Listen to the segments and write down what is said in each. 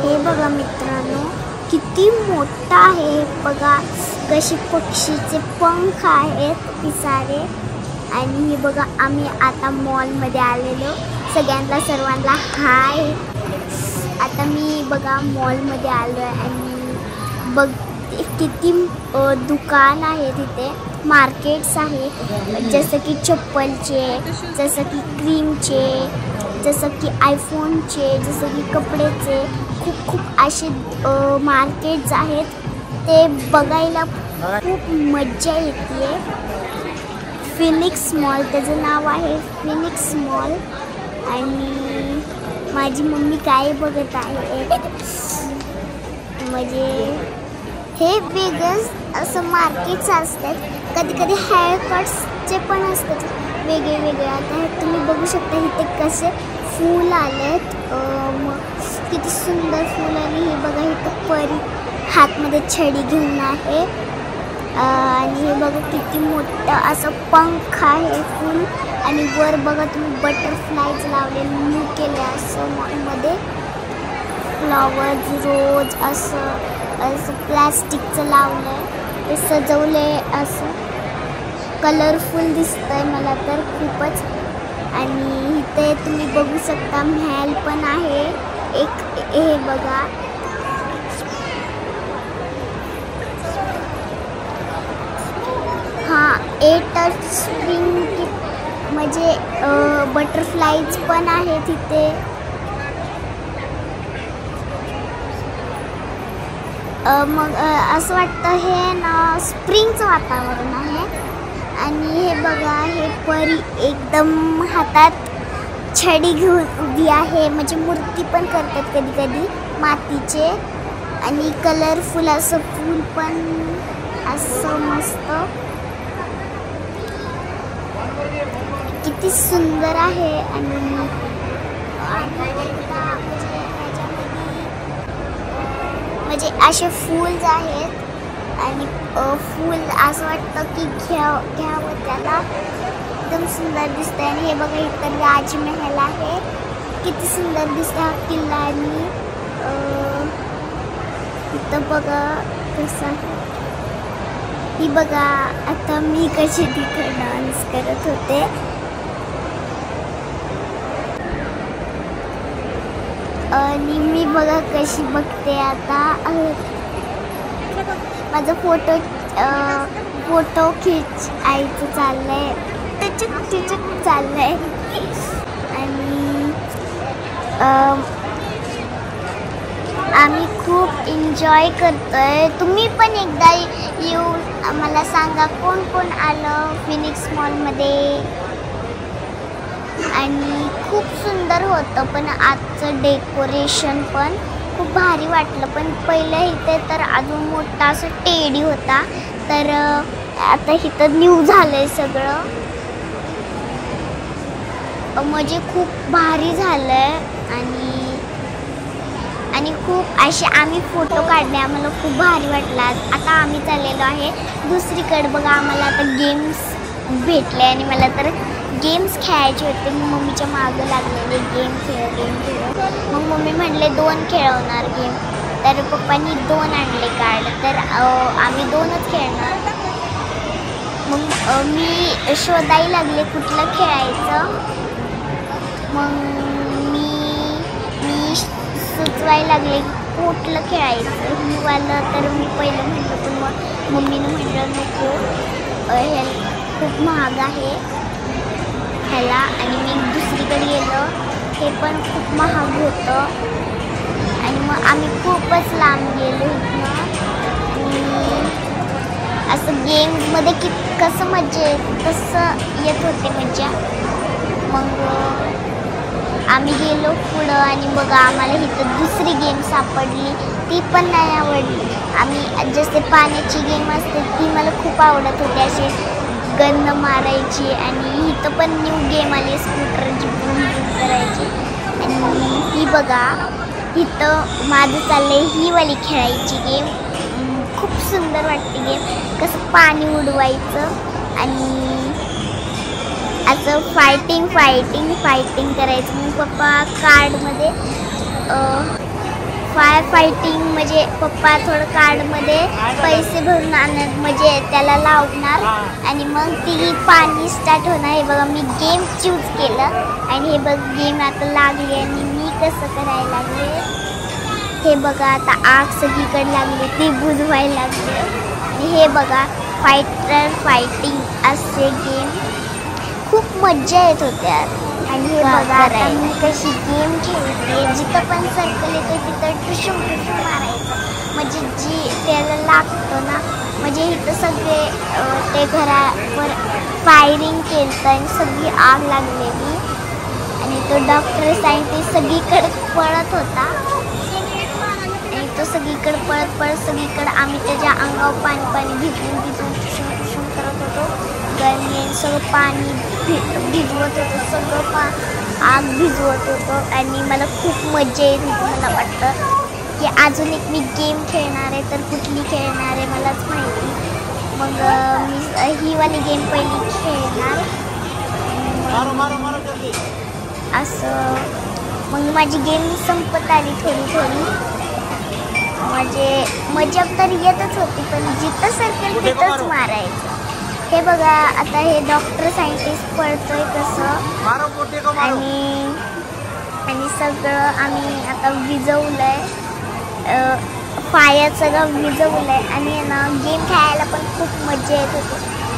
हे बघा मित्रांनो, किती मोठा आहे हे बघा. कसे पक्षीचे पंख आहेत पिसारे. आणि हे बघा, आम्ही आता मॉलमध्ये आलेलो. सर्वांना हाय. आता मी बघा मॉलमध्ये आलो आहे आणि बघ किती दुकान आहे तिथे. मार्केट्स आहे, जसं की चप्पलचे, जसं की क्रीमचे, जसं की आयफोनचे, जसं की कपड्याचे. खूप असे मार्केट्स आहेत. ते बघायला खूप मज्जा येते. फिनिक्स मॉल त्याचं नाव आहे, फिनिक्स मॉल. आणि माझी मम्मी काय बघत आहे म्हणजे हे वेगळंच असं मार्केट्स असतात. कधी कधी हेअर कट्सचे पण असतात वेगळे. आता तुम्ही बघू शकता इथे कसे फूल आलेत. किती सुंदर फूल. आणि हे बघा इथं परी हातमध्ये छडी घेऊन आहे. आणि हे बघा किती मोठं असं पंख आहे फूल. आणि वर बघा तुम्ही बटरफ्लायज लावलेले न्यू केले असं मॉलमध्ये. फ्लॉवर्स, रोज असं प्लॅस्टिकचं लावलं आहे. ते सजवले असं कलरफुल दिसतंय मला तर खूपच. आणि इथे तुम्ही बघू शकता महल पण आहे एक. हे बघा टच स्प्रिंग म्हणजे बटरफ्लायज पण आहे तिथे. मग असं वाटतं हे ना स्प्रिंगचं वातावरण आहे. आणि हे बघा हे परी एकदम हातात छडी घेऊन उभी आहे. म्हणजे मूर्ती पण करतात कधी कधी मातीचे. आणि कलरफुल असं फूल पण असं मस्त. किती सुंदर आहे. आणि म्हणजे असे फूल्स आहेत. आणि फूल असं वाटतं की घ्यावं त्याला. एकदम सुंदर दिसतंय. आणि हे बघा इथं राजमहल आहे. किती सुंदर दिसतं हा किल्ला. आणि इथं बघा कसं. ही बघा आता मी कशी तिथे डान्स करत होते. आणि मी बघा कशी बघते आता. माझं फोटो खिचायचं चाललंय. टिचक चाललंय. आणि आम्ही खूप एन्जॉय करतोय. तुम्ही पण एकदा येऊन मला सांगा कोण कोण आलं फिनिक्स मॉलमध्ये. आणि खूप सुंदर होतं पण आजचं डेकोरेशन पण खूप भारी वाटलं. पण पहिलं इथे तर अजून मोठा असं टेडी होता. तर आता इथं न्यू झालंय सगळं. म्हणजे खूप भारी झालंय. आणि खूप असे आम्ही फोटो काढले. आम्हाला खूप भारी वाटला. आता आम्ही चाललेलो आहे दुसरीकडे. बघा आम्हाला आता गेम्स भेटले. आणि मला तर गेम्स खेळायचे होते. मी मम्मीच्या मागं लागलेले गेम खेळ. मग मम्मी म्हणले 2 खेळवणार गेम. तर पप्पांनी 2 आणले कार्ड. तर आम्ही 2च खेळणार. मग मी शोधायला लागले कुठलं खेळायचं. मग मी सुचवायला लागले कुठलं खेळायचं ही वालं. तर मी पहिलं म्हटलं पण मग मम्मीनं म्हटलं नको हे खूप महाग आहे ह्याला. आणि मी दुसरीकडे गेलो. हे पण खूप महाग होतं. आणि मग आम्ही खूपच लांब गेलो इथनं. असं गेम्समध्ये कसं मजा तसं येत होते मजा. मग आम्ही गेलो पुढं. आणि बघा आम्हाला इथं दुसरी गेम सापडली. ती पण नाही आवडली. आम्ही जसे पाण्याची गेम असते ती मला खूप आवडत होती. असे गंध मारायची. आणि इथं पण न्यू गेम आली स्कूटरची बूम करायची. आणि ही बघा इथं माझं चाललंय ही वाली खेळायची गेम. खूप सुंदर वाटते गेम. कसं पाणी उडवायचं आणि असं फायटिंग करायचं. मग पप्पा कार्डमध्ये फायर फायटिंग म्हणजे पप्पा थोडं कार्डमध्ये पैसे भरून आणत म्हणजे त्याला लावणार आणि मग ती पाणी स्टार्ट होणार. हे बघा मी गेम चूज केलं आणि हे बघ गेम आता लागली आणि मी कसं करायला लागले. हे बघा आता आग सगळीकडे लागली ती बुजवायला लागले. आणि हे बघा फायटर फायटिंग असे गेम खूप मज्जा येत होत्या. आणि हे बघा आता मी कशी गेम खेळते. जिथं पण सर्कल येते तिथं टुशूम टुशूम मारायचं म्हणजे जी त्याला लागतं ना. म्हणजे इथं सगळे ते घरावर फायरिंग केलं आणि सगळी आग लागलेली आणि तो डॉक्टर सायंटिस्ट सगळीकडे पळत होता आणि तो सगळीकडे पळत पळत सगळीकडे आम्ही त्याच्या अंगावर पाणी पाणी भिजून भिजून टुशूम टुशूम करत होतो. गरमी सगळं पाणी भिजवत होतं सगळं आग भिजवत होतं आणि मला खूप मजा येत होती. मला वाटतं की अजून एक मी गेम खेळणार आहे तर कुठली खेळणार आहे मलाच माहिती. मग मी ही वाली गेम पहिली खेळणार असं. मग माझी गेम संपत आली थोडी थोडी म्हणजे मजा तर येतच होती पण जिथं सर्कल तिथंच मारायचं. हे बघा आता हे डॉक्टर सायंटिस्ट पळतोय कसं आणि सगळं आम्ही आता विजवलंय. फायर सगळं विजवलंय आणि ना गेम खेळायला पण खूप मजा येत होती.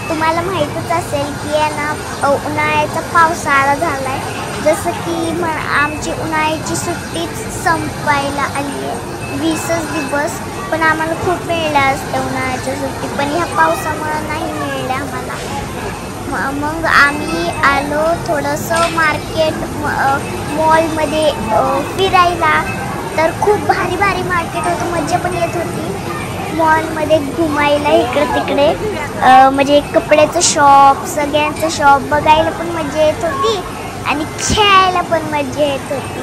तुम्हाला माहीतच असेल की आहे ना उन्हाळ्याचा पावसाळा झाला आहे. जसं की आमची उन्हाळ्याची सुट्टीच संपायला आली आहे 20च दिवस. पण आम्हाला खूप मिळल्या असत्या उन्हाळ्याच्या सुट्टी पण ह्या पावसामुळं नाही मिळल्या आम्हाला. मग आम्ही आलो थोडंसं मार्केट मॉलमध्ये फिरायला. तर खूप भारी भारी मार्केट होतं मजा पण येत होती मॉलमध्ये घुमायला इकडे तिकडे. म्हणजे कपड्याचं शॉप सगळ्यांचं शॉप बघायला पण मजा येत होती आणि खेळायला पण मजा येत होती.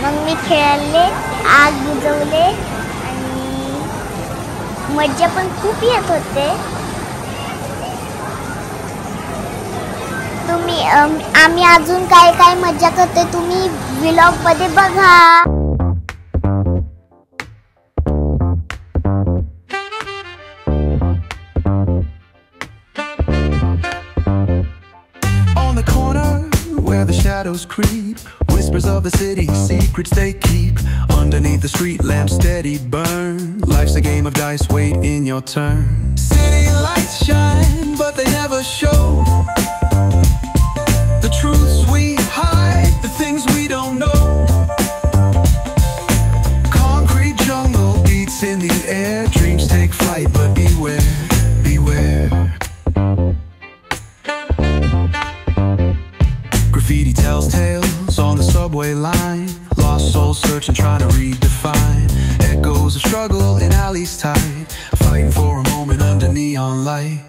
मग मी खेळले आग बुजवले आणि मजा पण खूप येत होते. तुम्ही आम्ही अजून काय काय मजा करते तुम्ही व्लॉगमध्ये बघा. Where the shadows creep, whispers of the city, secrets they keep. Underneath the street lamps steady burn. Life's a game of dice, wait in your turn. City lights shine, but they never show the truths we hide, the things we don't know. Concrete jungle beats in the air. Dreams take flight, but beware, beware. Graffiti tells tales on the subway line. Lost souls searching, trying to redefine. Echoes of struggle in alleys tight, fighting for a moment under neon light.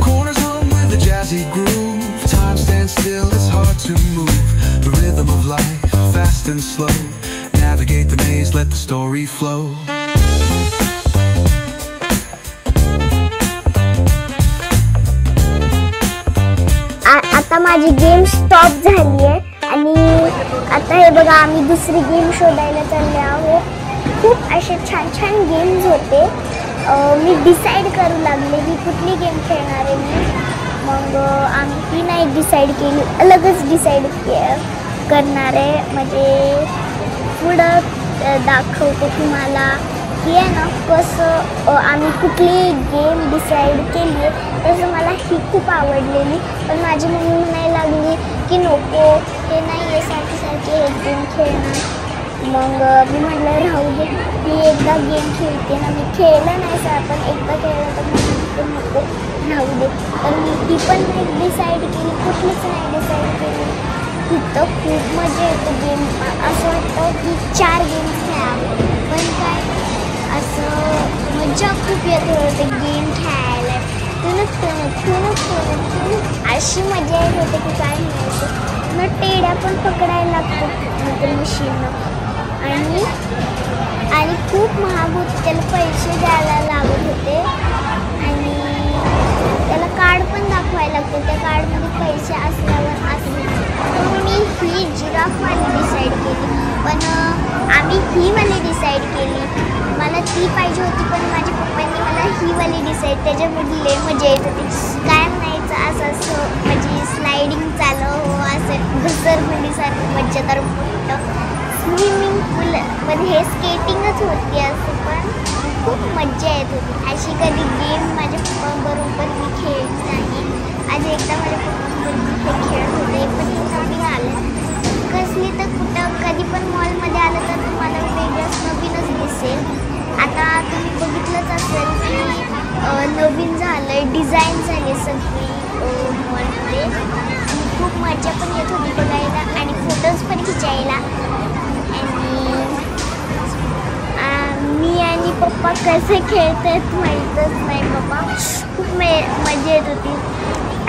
Corners hum with a jazzy groove. Time stands still, it's hard to move. The rhythm of life, fast and slow. Navigate the maze, let the story flow. आता माझी game stop झाली आहे आणि आता हे बघा आम्ही दुसरी गेम शोधायला चालले आहोत. खूप असे छान छान गेम्स होते. मी डिसाईड करू लागले की कुठली गेम खेळणार आहे मी. मग आम्ही ती नाही डिसाईड केली अलगच डिसाईड करणार आहे. म्हणजे पुढं दाखवते तुम्हाला की आहे ना कसं आम्ही कुठली गेम डिसाईड केली आहे. तसं मला ही खूप आवडलेली पण माझी मम्मी म्हणायला लागली की नको ते नाही आहे सारखी सारखी एक गेम खेळणार. मग मी म्हटलं राहू दे मी एकदा गेम खेळते ना. मी खेळलं नाही सर पण एकदा खेळलं तर मग नको राहू दे. तर मी ती पण नाही डिसाईड केली कुठलीच नाही डिसाईड केली. तिथं खूप मजा येते गेम. असं वाटतं की 4 गेम्स खेळावे पण काय असं मजा खूप येत होते गेम खेळायला. अशी मजा येत होते की काय म्हणायचं. मग टेड्या पण पकडायला लागतो मशीननं आणि खूप महाग होते. त्याला पैसे द्यायला लागत होते आणि त्याला कार्ड पण दाखवायला लागतं. त्या कार्डमध्ये पैसे असल्यावर असले. तर मी ही जिराफवाली डिसाईड केली पण मी ही वाली डिसाईड केली. मला ती पाहिजे होती पण माझ्या पप्पांनी मला ही वाली डिसाईड. त्याच्यामध्ये लय मजा येत होती. काय म्हणायचं असं म्हणजे स्लायडिंग चालू हो असं घसरगुंडीसारखं मज्जादार मोठं स्विमिंग पूल पण हे स्केटिंगच होती असं पण खूप मज्जा येत होती. अशी कधी गेम माझ्या पप्पांबरोबर मी खेळली नाही. आज एकदा माझ्या पप्पांबरोबर हे खेळत होते पण हे नवीन आलं कसली तर कुठं कधी पण मॉलमध्ये आलं तर तुम्हाला वेगळंच नवीनच दिसेल. आता तुम्ही बघितलंच असेल की नवीन झालं आहे डिझाईन झाली सगळी मॉलमध्ये आणि खूप मजा पण येत होती बघायला आणि फोटोज पण खिचायला. आणि मी आणि पप्पा कसे खेळतात माहीतच नाही बाबा. खूप मजा येत होती.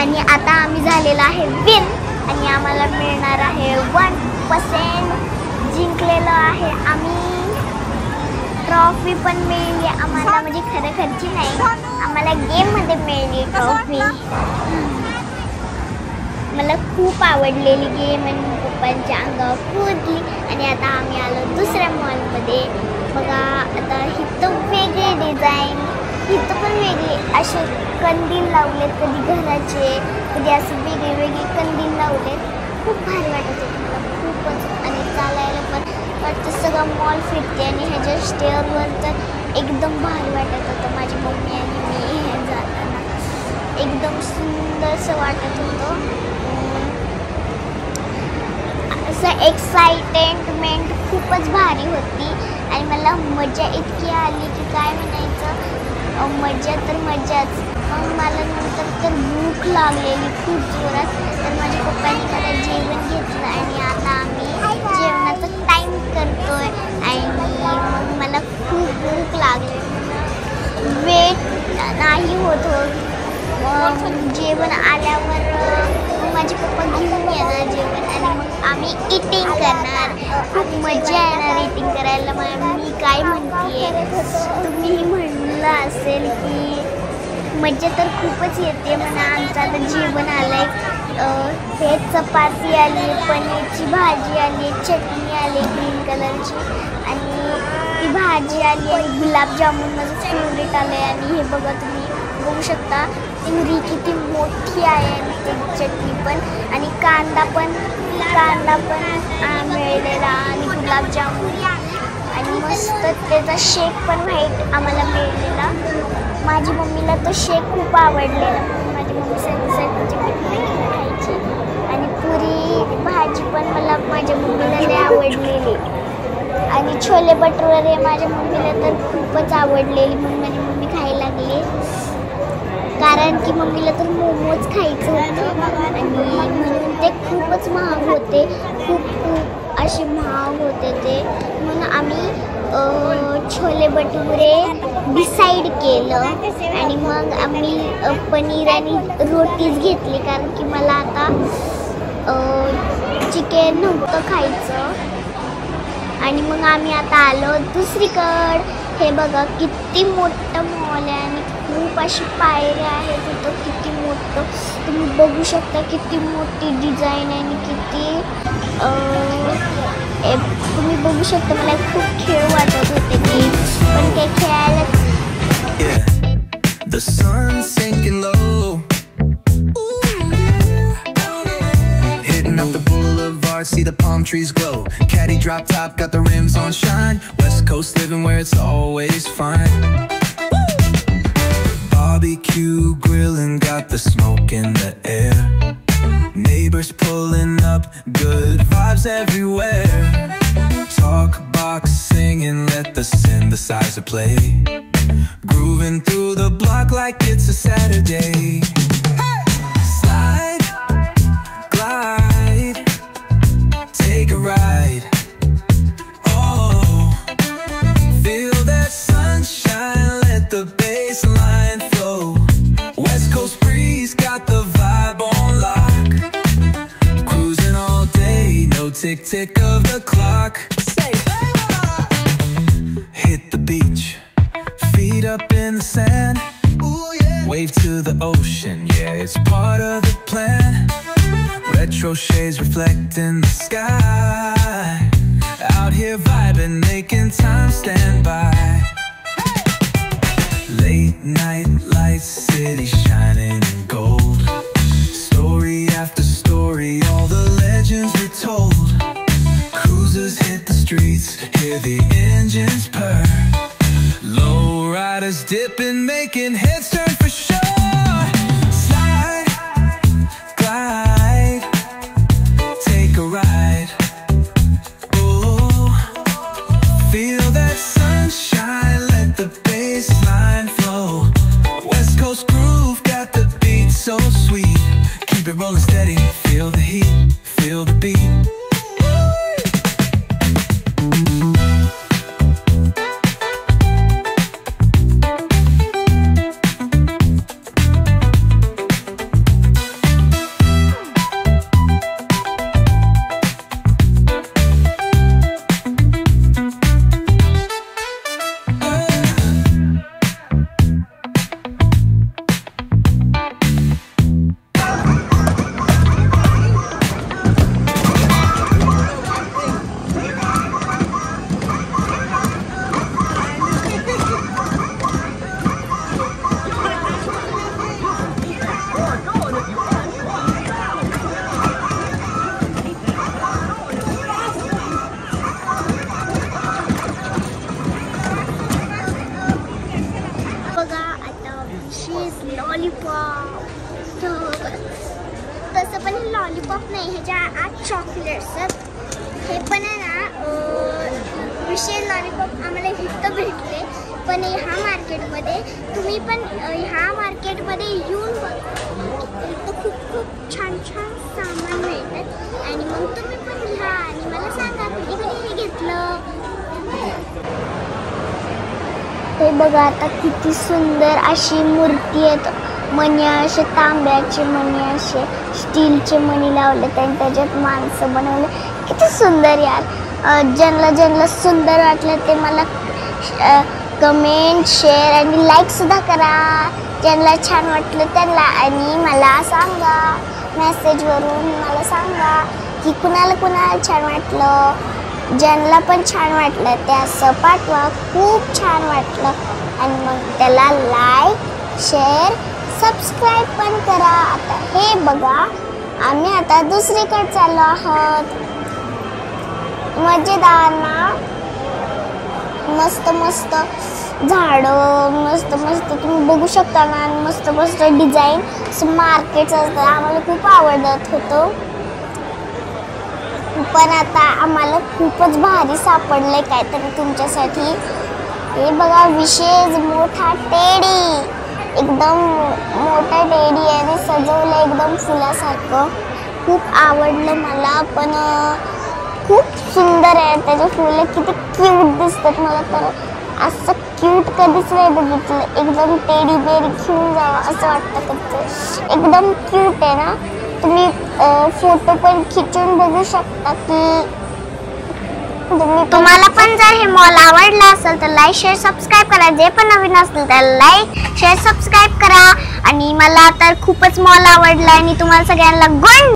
आणि आता आम्ही झालेला आहे विन आणि आम्हाला मिळणार आहे 1% जिंकलेलं आहे आम्ही. ट्रॉफी पण मिळली आम्हाला म्हणजे खरखरची नाही आम्हाला गेममध्ये मिळली ट्रॉफी. मला खूप आवडलेली गेम आणि पप्पांच्या अंगावर कूदली. आणि आता आम्ही आलो दुसऱ्या मॉलमध्ये. बघा आता इथं वेगळे डिझाईन इथं पण वेगळे असे कंदील लावलेत कधी घराचे कधी असे वेगळे वेगळे कंदील लावलेत. खूप भारी वाटत होतं मला खूपच. आणि चालायला पण वाटतं सगळं मॉल फिरते आणि ह्याच्या स्टेअरवर तर एकदम भारी वाटत होतं. माझी मम्मी आणि मी हे जाताना एकदम सुंदरसं वाटत होतं. असं एक्साइटेडमेंट खूपच भारी होती आणि मला मजा इतकी आली की काय म्हणायचं. मजा तर मजाच. मग मला नंतर तर भूक लागलेली खूप जोरात तर माझ्या पप्पांनी मला जेवण घेतलं आणि आता आम्ही जेवणाचा टाईम करतोय. आणि मग मला खूप भूक लागली वेट नाही होत जेवण आल्यावर माझे पप्पा घेऊन येणार जेवण आणि मग आम्ही इटिंग करणार. खूप मजा येणार इटिंग करायला. मी काय म्हणते तुम्हीही म्हणलं असेल की मजा तर खूपच येते म्हणा. आमचं आता जेवण आलं आहे हे चपाती आली पनीरची भाजी आली चटणी आली ग्रीन कलरची आणि ती भाजी आली आणि गुलाबजामुन माझं फेवरेट आलं आहे. आणि हे बघा तुम्ही बघू शकता पुरी किती मोठी आहे आणि ती चटणी पण आणि कांदा पण मिळालेला आणि गुलाबजामुन आणि मस्त त्याचा शेक पण व्हाईट आम्हाला मिळालेला. माझी मम्मीला तो शेक खूप आवडलेला म्हणून माझी मम्मी सगळी खायची. आणि पुरी भाजी पण मला माझ्या मम्मीला लय आवडलेली आणि छोले भटुरे माझ्या मम्मीला तर खूपच आवडलेली म्हणून माझी मम्मी खायला लागली. कारण की मम्मीला तर मोमोज खायचं होतं आणि म्हणून ते खूपच महाग होते. खूप असे महाग होते ते म्हणून आम्ही छोले भटुरे डिसाईड केलं. आणि मग आम्ही पनीर आणि रोटीच घेतली कारण की मला आता चिकन नव्हतं खायचं. आणि मग आम्ही आता आलो दुसरीकडं. हे बघा किती मोठं मॉल आहे आणि खूप अशी पायऱ्या आहेत तिथं किती मोठं तुम्ही बघू शकता. किती मोठी डिझाईन आहे आणि किती तुम्ही बघू शकता. मला खूप खेळ वाटत होते ते पण ते खेळायला. The sun's sinking low. Hitting up the boulevard, see the palm trees glow. Caddy drop top, got the rims on shine. West Coast living where it's always fine. Barbecue grilling, got the smoke in the air. Neighbors pulling up, good vibes everywhere. Talk box singing, let the synthesizer play. Grooving through the block like it's a Saturday. Slide, glide, take a ride. Oh, feel that sunshine, let the bass line flow. West Coast breeze, got the vibe on lock. Cruising all day, no tick tick of the clock. Hit the beach, feet up in the sand. Ooh, yeah. Wave to the ocean, yeah, it's part of the plan. Retro shades reflecting the sky. Out here vibing and making time stand by. Late night lights, city shining in gold. Story after story, all the legends were told. Cruisers hit the streets, hear the engines purr. Low riders dipping, making heads turn for sure. Slide, glide, take a ride. Oh, feel that sunshine, let the bass line flow. West Coast groove, got the beat so sweet. Keep it rolling steady, feel the heat, feel the beat. Lollipop तसं पण हे lollipop नाही, ह्याच्या आत chocolates हे पण आहे ना. विशेष लॉलीपॉप आम्हाला इथं भेटले, पण ह्या मार्केटमध्ये तुम्ही पण ह्या मार्केटमध्ये येऊन बघा, इथं खूप खूप छान छान सामान मिळतात. आणि मग तुम्ही पण घ्या आणि मला सांगा कधी कधी हे घेतलं. हे बघा आता किती सुंदर अशी मूर्ती आहेत. मणी असे तांब्याचे मणी, असे स्टीलचे मणी लावले आणि त्याच्यात माणसं बनवले. किती सुंदर यार. ज्यांना सुंदर वाटलं ते मला कमेंट, शेअर आणि लाईक सुद्धा करा. ज्यांना छान वाटलं त्यांना आणि मला सांगा, मेसेजवरून मला सांगा की कुणाला छान वाटलं. ज्यांना पण छान वाटलं ते असं पाठवा, खूप छान वाटलं. आणि मग त्याला लाईक, शेअर, सबस्क्राईब पण करा. आता हे बघा आम्ही आता दुसरीकडे चाललो आहोत. मजेदार ना, मस्त मस्त झाडं, मस्त मस्त तुम्ही बघू शकता ना. मस्त मस्त डिझाईन असं मार्केट असतं, आम्हाला खूप आवडत होतं. पण आता आम्हाला खूपच भारी सापडलंय काहीतरी तुमच्यासाठी. हे बघा विशेष मोठा टेडी, एकदम मोठा टेडी आहे, सजवलं एकदम फुलासारखं. खूप आवडलं मला, पण खूप सुंदर आहे. त्याचे फुलं किती क्यूट दिसतात. मला तर असं क्यूट कधीच नाही बघितलं. एकदम टेडी बेरी घेऊन जावं असं वाटतं कधी. एकदम क्यूट आहे ना. तुम्ही फोटो पण खिचून बघू शकता की तुम्हाला पण जर हे मॉल आवडला असेल तर लाईक, शेअर, सबस्क्राईब करा. जे पण नवीन असतील तर लाईक, शेअर, सबस्क्राईब करा. आणि मला तर खूपच मॉल आवडला आणि तुम्हाला सगळ्यांना गुड